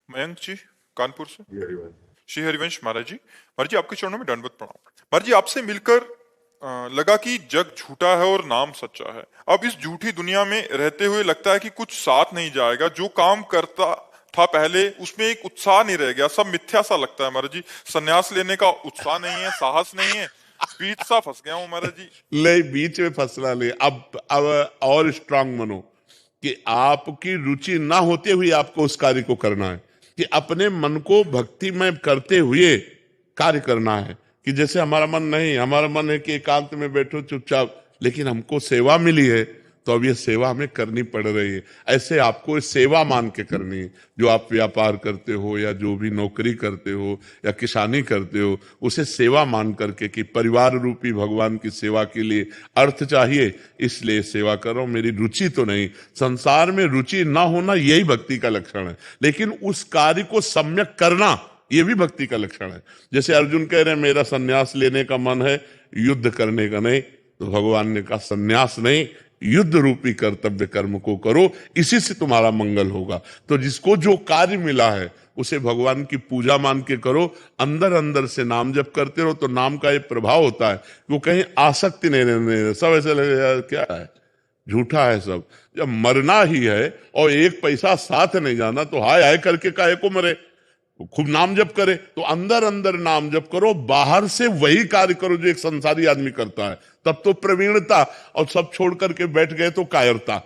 मयंक जी, कानपुर से। जी हरिवंश। श्री हरिवंश महाराज जी, महाराज जी आपके चरणों में दंडवत प्रणाम। महाराज जी आपसे मिलकर लगा कि जग झूठा है और नाम सच्चा है। अब इस झूठी दुनिया में रहते हुए लगता है कि कुछ साथ नहीं जाएगा। जो काम करता था पहले उसमें एक उत्साह नहीं रह गया, सब मिथ्या सा लगता है महाराज जी। संन्यास लेने का उत्साह नहीं है, साहस नहीं है, पीठ सा फंस गया हूँ महाराज जी। ले बीच में फंसना ले, अब और स्ट्रांग बनो कि आपकी रुचि ना होते हुए आपको उस कार्य को करना है, कि अपने मन को भक्ति में करते हुए कार्य करना है। कि जैसे हमारा मन नहीं, हमारा मन है कि एकांत में बैठो चुपचाप, लेकिन हमको सेवा मिली है तो अब ये सेवा हमें करनी पड़ रही है। ऐसे आपको सेवा मान के करनी है। जो आप व्यापार करते हो या जो भी नौकरी करते हो या किसानी करते हो, उसे सेवा मान करके कि परिवार रूपी भगवान की सेवा के लिए अर्थ चाहिए, इसलिए सेवा कर रहा हूं। मेरी रुचि तो नहीं, संसार में रुचि ना होना यही भक्ति का लक्षण है, लेकिन उस कार्य को सम्यक करना ये भी भक्ति का लक्षण है। जैसे अर्जुन कह रहे हैं मेरा संन्यास लेने का मन है, युद्ध करने का नहीं, तो भगवान ने कहा संन्यास नहीं, युद्ध रूपी कर्तव्य कर्म को करो, इसी से तुम्हारा मंगल होगा। तो जिसको जो कार्य मिला है उसे भगवान की पूजा मान के करो, अंदर अंदर से नाम जप करते रहो। तो नाम का एक प्रभाव होता है, वो कहीं आसक्ति नहीं रहने, सब ऐसे लगे यार क्या है, झूठा है सब। जब मरना ही है और एक पैसा साथ नहीं जाना, तो हाय हाय करके काहे को मरे, खूब नाम जप करे। तो अंदर अंदर नाम जप करो, बाहर से वही कार्य करो जो एक संसारी आदमी करता है, तब तो प्रवीणता। और सब छोड़ करके बैठ गए तो कायरता।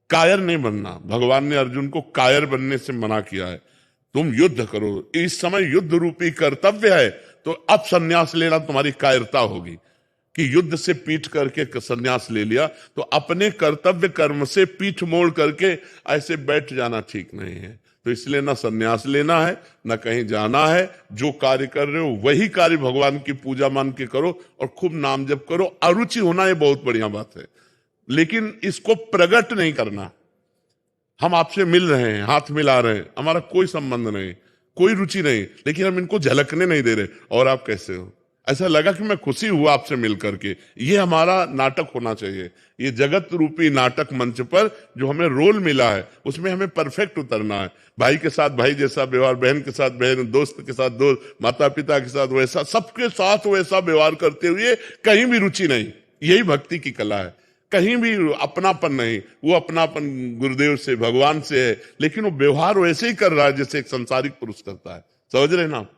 कायर नहीं बनना, भगवान ने अर्जुन को कायर बनने से मना किया है। तुम युद्ध करो, इस समय युद्ध रूपी कर्तव्य है, तो अब संन्यास लेना तुम्हारी कायरता होगी। कि युद्ध से पीठ करके संन्यास ले लिया, तो अपने कर्तव्य कर्म से पीठ मोड़ करके ऐसे बैठ जाना ठीक नहीं है। तो इसलिए ना संन्यास लेना है, ना कहीं जाना है। जो कार्य कर रहे हो वही कार्य भगवान की पूजा मान के करो और खूब नाम जप करो। अरुचि होना ये बहुत बढ़िया बात है, लेकिन इसको प्रकट नहीं करना। हम आपसे मिल रहे हैं, हाथ मिला रहे हैं, हमारा कोई संबंध नहीं, कोई रुचि नहीं, लेकिन हम इनको झलकने नहीं दे रहे। और आप कैसे हो, ऐसा लगा कि मैं खुशी हुआ आपसे मिल करके। ये हमारा नाटक होना चाहिए। ये जगत रूपी नाटक मंच पर जो हमें रोल मिला है उसमें हमें परफेक्ट उतरना है। भाई के साथ भाई जैसा व्यवहार, बहन के साथ बहन, दोस्त के साथ दोस्त, माता पिता के साथ वैसा, सबके साथ वैसा व्यवहार करते हुए कहीं भी रुचि नहीं। यही भक्ति की कला है। कहीं भी अपनापन नहीं, वो अपनापन गुरुदेव से भगवान से है, लेकिन वो व्यवहार वैसे ही कर रहा है जैसे एक संसारिक पुरुष करता है। समझ रहे ना आप?